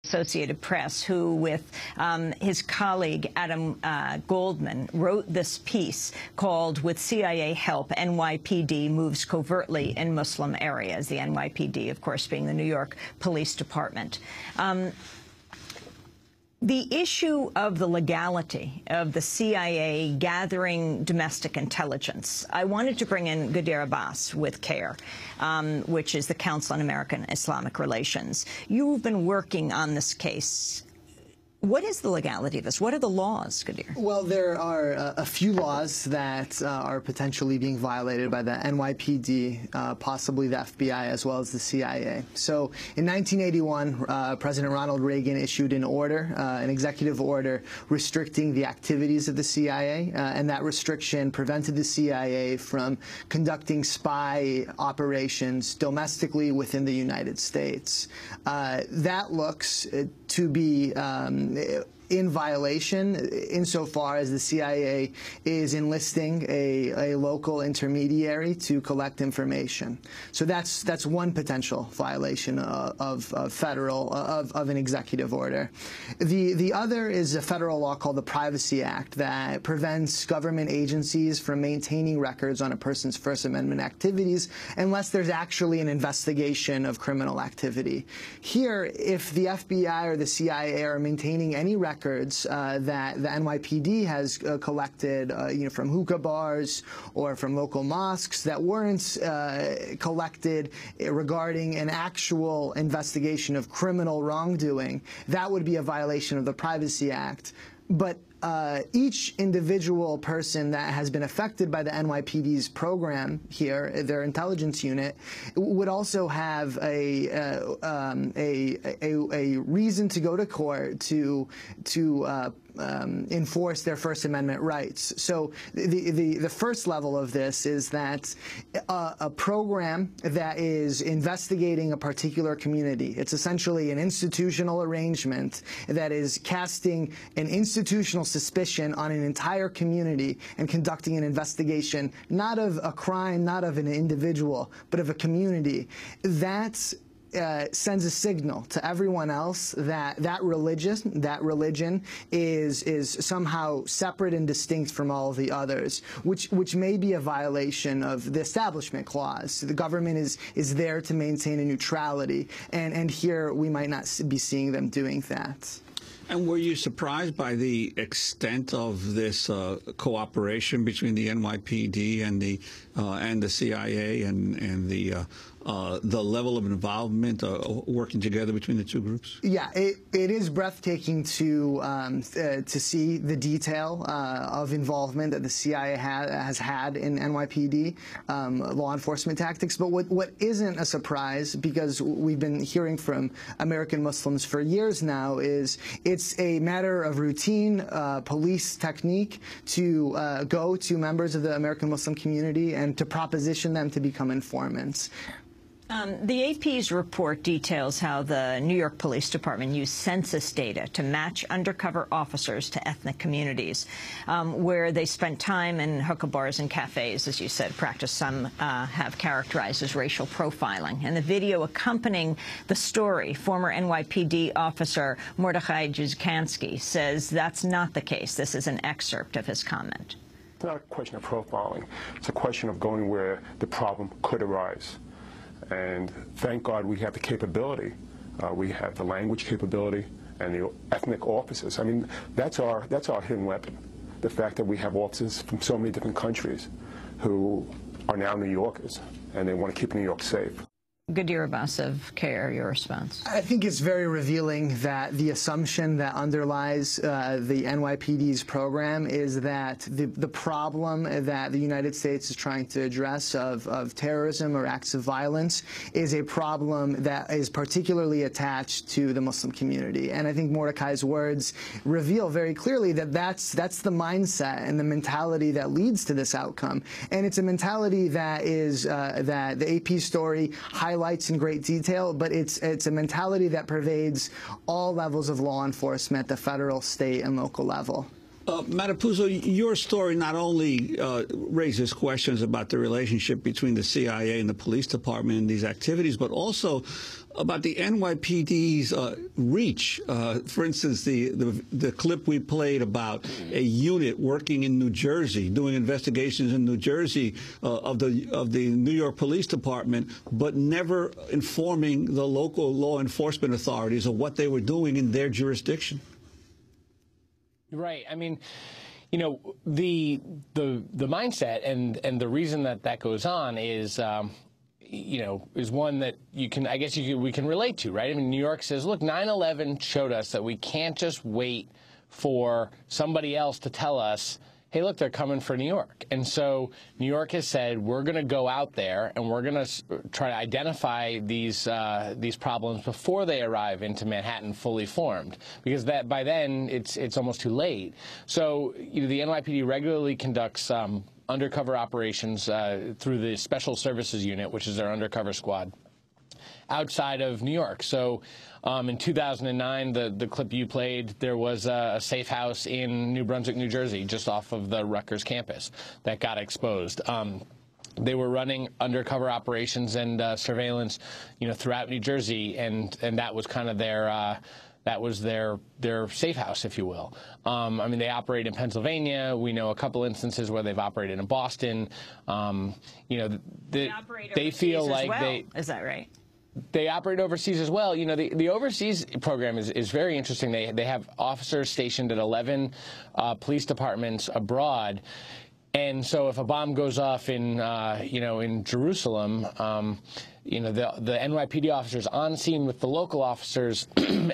Associated Press, who with his colleague Adam Goldman wrote this piece called "With CIA Help, NYPD Moves Covertly in Muslim Areas." The NYPD, of course, being the New York Police Department. The issue of the legality of the CIA gathering domestic intelligence, I wanted to bring in Ghadir Abbas with CAIR, which is the Council on American Islamic Relations. You've been working on this case. What is the legality of this? What are the laws, Ghadir? Well, there are a few laws that are potentially being violated by the NYPD, possibly the FBI, as well as the CIA. So in 1981, President Ronald Reagan issued an order, an executive order, restricting the activities of the CIA, and that restriction prevented the CIA from conducting spy operations domestically within the United States. That looks to be in violation insofar as the CIA is enlisting a local intermediary to collect information. So that's one potential violation of an executive order. The other is a federal law called the Privacy Act that prevents government agencies from maintaining records on a person's First Amendment activities unless there's actually an investigation of criminal activity. Here, if the FBI or the CIA are maintaining any records that the NYPD has collected, from hookah bars or from local mosques that weren't collected regarding an actual investigation of criminal wrongdoing, that would be a violation of the Privacy Act. But each individual person that has been affected by the NYPD's program here, their intelligence unit, would also have a reason to go to court to enforce their First Amendment rights. So the first level of this is that a program that is investigating a particular community, it's essentially an institutional arrangement that is casting an institutional suspicion on an entire community and conducting an investigation, not of a crime, not of an individual, but of a community. That sends a signal to everyone else that religion is somehow separate and distinct from all of the others, which may be a violation of the Establishment Clause. The government is there to maintain a neutrality, and here we might not be seeing them doing that. And were you surprised by the extent of this cooperation between the NYPD and the CIA and the level of involvement working together between the two groups? Yeah, it is breathtaking to see the detail of involvement that the CIA has had in NYPD law enforcement tactics. But what isn't a surprise, because we've been hearing from American Muslims for years now, is it's a matter of routine police technique to go to members of the American Muslim community and to proposition them to become informants. The AP's report details how the New York Police Department used census data to match undercover officers to ethnic communities, where they spent time in hookah bars and cafes, as you said, practice some have characterized as racial profiling. And the video accompanying the story, former NYPD officer Mordechai Juzkansky says that's not the case. This is an excerpt of his comment. It's not a question of profiling. It's a question of going where the problem could arise. And thank God we have the capability. We have the language capability and the ethnic officers. I mean, that's our hidden weapon. The fact that we have officers from so many different countries who are now New Yorkers, and they want to keep New York safe. Ghadir Abbas of CAIR, your response? I think it's very revealing that the assumption that underlies the NYPD's program is that the problem that the United States is trying to address of terrorism or acts of violence is a problem that is particularly attached to the Muslim community. And I think Mordecai's words reveal very clearly that that's the mindset and the mentality that leads to this outcome. And it's a mentality that is that the AP story highlights in great detail, but it's a mentality that pervades all levels of law enforcement, the federal, state, and local level. Matapuzzo, your story not only raises questions about the relationship between the CIA and the police department in these activities, but also about the NYPD's reach. For instance, the clip we played about a unit working in New Jersey, doing investigations in New Jersey of the New York Police Department, but never informing the local law enforcement authorities of what they were doing in their jurisdiction. Right. I mean, you know, the mindset and the reason that goes on is, you know, is one that you can, I guess we can relate to, right? I mean, New York says, look, 9/11 showed us that we can't just wait for somebody else to tell us, hey, look, they're coming for New York. And so New York has said, we're going to go out there and we're going to try to identify these problems before they arrive into Manhattan fully formed, because that by then it's almost too late. So, you know, the NYPD regularly conducts undercover operations through the Special Services Unit, which is their undercover squad, outside of New York. So in 2009, the clip you played, there was a safe house in New Brunswick, New Jersey, just off of the Rutgers campus that got exposed. They were running undercover operations and surveillance, you know, throughout New Jersey, and that was kind of their safe house, if you will. I mean, they operate in Pennsylvania. We know a couple instances where they've operated in Boston. You know, they feel like they. Is that right? They operate overseas as well. You know, the overseas program is very interesting. They have officers stationed at 11 police departments abroad. And so if a bomb goes off in, you know, in Jerusalem, you know, the NYPD officers on scene with the local officers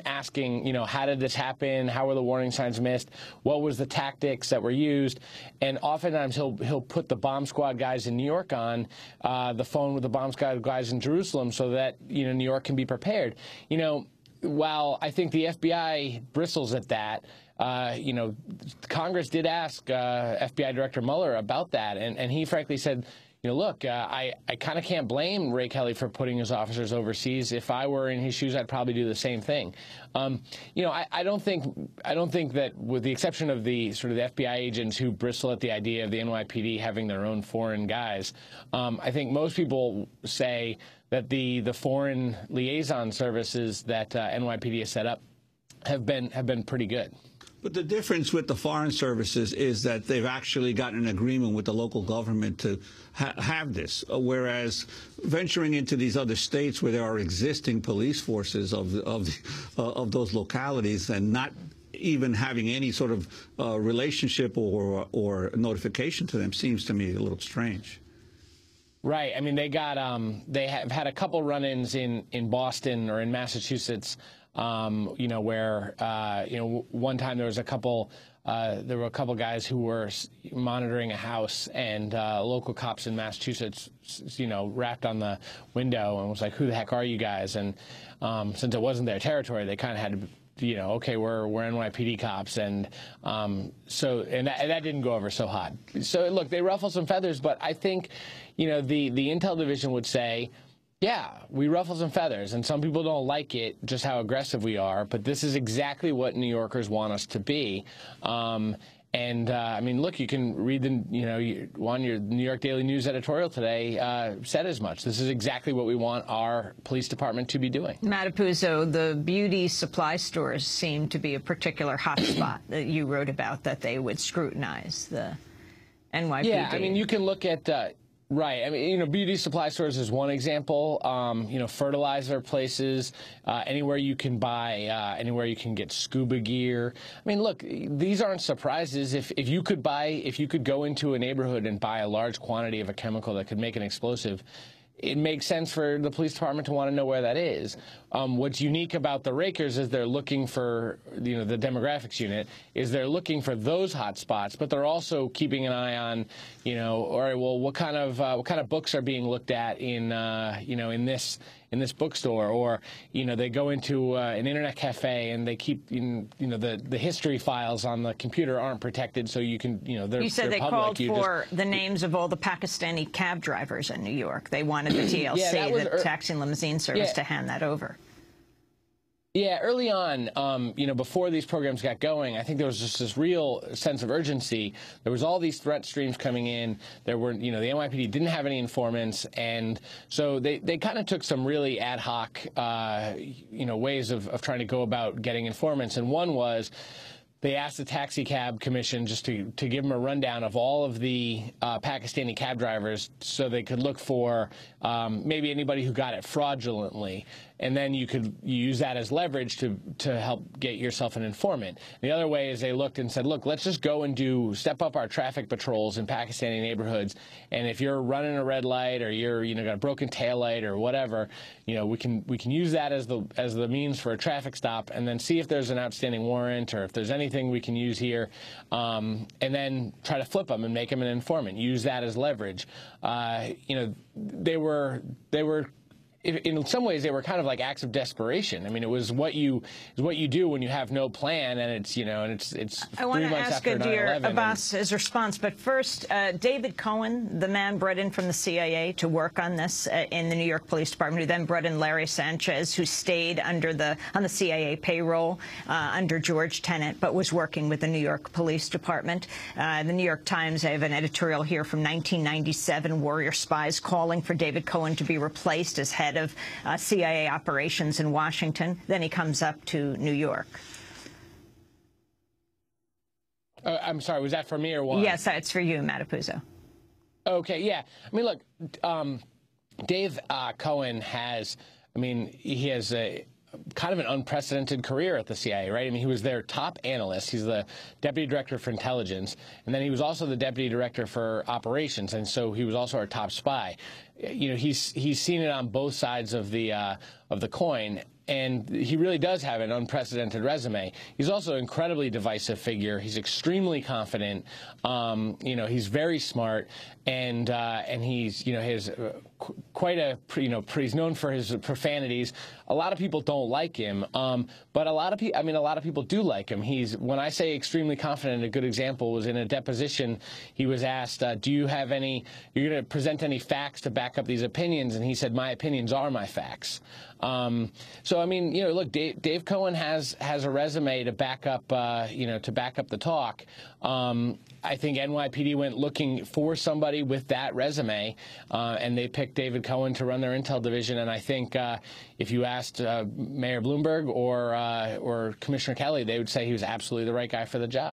asking, you know, how did this happen? How were the warning signs missed? What was the tactics that were used? And oftentimes he'll put the bomb squad guys in New York on the phone with the bomb squad guys in Jerusalem so that, you know, New York can be prepared. You know, while I think the FBI bristles at that, you know, Congress did ask FBI Director Mueller about that, and he frankly said, you know, look, I kind of can't blame Ray Kelly for putting his officers overseas. If I were in his shoes, I'd probably do the same thing. You know, I don't think that, with the exception of the sort of the FBI agents who bristle at the idea of the NYPD having their own foreign guys, I think most people say that the foreign liaison services that NYPD has set up have been pretty good. But the difference with the foreign services is that they've actually gotten an agreement with the local government to have this, whereas venturing into these other states where there are existing police forces of those localities and not even having any sort of relationship or notification to them seems to me a little strange. Right. I mean, they have had a couple run-ins in Boston or in Massachusetts. You know, where, you know, one time there were a couple guys who were monitoring a house, and local cops in Massachusetts, you know, rapped on the window and was like, who the heck are you guys? And since it wasn't their territory, they kind of had to, you know, okay, we're NYPD cops. And so that didn't go over so hot. So, look, they ruffle some feathers, but I think, you know, the Intel Division would say, yeah, we ruffle some feathers, and some people don't like it, just how aggressive we are, but this is exactly what New Yorkers want us to be. I mean, look, you can read your New York Daily News editorial today said as much. This is exactly what we want our police department to be doing. Matapuzzo, the beauty supply stores seem to be a particular hotspot that you wrote about that they would scrutinize, the NYPD. Yeah, I mean, you can look at... Right. I mean, you know, beauty supply stores is one example. You know, fertilizer places, anywhere you can buy, anywhere you can get scuba gear. I mean, look, these aren't surprises. If you could go into a neighborhood and buy a large quantity of a chemical that could make an explosive, it makes sense for the police department to want to know where that is. What's unique about the Rakers is they're looking for, you know, the demographics unit is they're looking for those hot spots, but they're also keeping an eye on, you know, all right, well, what kind of books are being looked at in, you know, in this bookstore, or, you know, they go into an internet cafe and they keep, you know, the history files on the computer aren't protected, so you can, you know, you said they called for the names of all the Pakistani cab drivers in New York. They wanted the TLC, the taxi and limousine service, to hand that over. Yeah, early on, you know, before these programs got going, I think there was just this real sense of urgency. There was all these threat streams coming in. There were, you know, the NYPD didn't have any informants, and so they kind of took some really ad hoc, you know, ways of trying to go about getting informants. And one was, they asked the taxi cab commission just to give them a rundown of all of the Pakistani cab drivers so they could look for maybe anybody who got it fraudulently. And then you could use that as leverage to help get yourself an informant. The other way is they looked and said, look, let's just go and step up our traffic patrols in Pakistani neighborhoods. And if you're running a red light or you're, you know, got a broken taillight or whatever, you know, we can use that as the means for a traffic stop, and then see if there's an outstanding warrant or if there's anything we can use here, and then try to flip them and make them an informant. Use that as leverage. You know, they were. In some ways, they were kind of like acts of desperation. I mean, it was what you do when you have no plan, and it's, you know, and it's 3 months after 9/11. I want to ask Adir Abbas his response, but first, David Cohen, the man brought in from the CIA to work on this in the New York Police Department, who then brought in Larry Sanchez, who stayed on the CIA payroll under George Tenet, but was working with the New York Police Department. The New York Times, I have an editorial here from 1997, Warrior Spies calling for David Cohen to be replaced as head of CIA operations in Washington. Then he comes up to New York. I'm sorry, was that for me or what? Yes, it's for you, Matapuzzo. Okay, yeah. I mean, look, Dave Cohen has, I mean, he has a kind of an unprecedented career at the CIA, right? I mean, he was their top analyst. He's the deputy director for intelligence, and then he was also the deputy director for operations, and so he was also our top spy. You know, he's seen it on both sides of the coin, and he really does have an unprecedented resume. He's also an incredibly divisive figure. He's extremely confident. You know, he's very smart, and he's, you know, has quite a, you know, he's known for his profanities. A lot of people don't like him, but a lot of people, I mean, a lot of people do like him. When I say extremely confident, a good example was in a deposition. He was asked, "Do you have any? You're going to present any facts to back up these opinions?" And he said, "My opinions are my facts." So I mean, you know, look, Dave Cohen has a resume to back up, you know, to back up the talk. I think NYPD went looking for somebody with that resume, and they picked David Cohen to run their intel division. And I think if you asked Mayor Bloomberg or Commissioner Kelly, they would say he was absolutely the right guy for the job.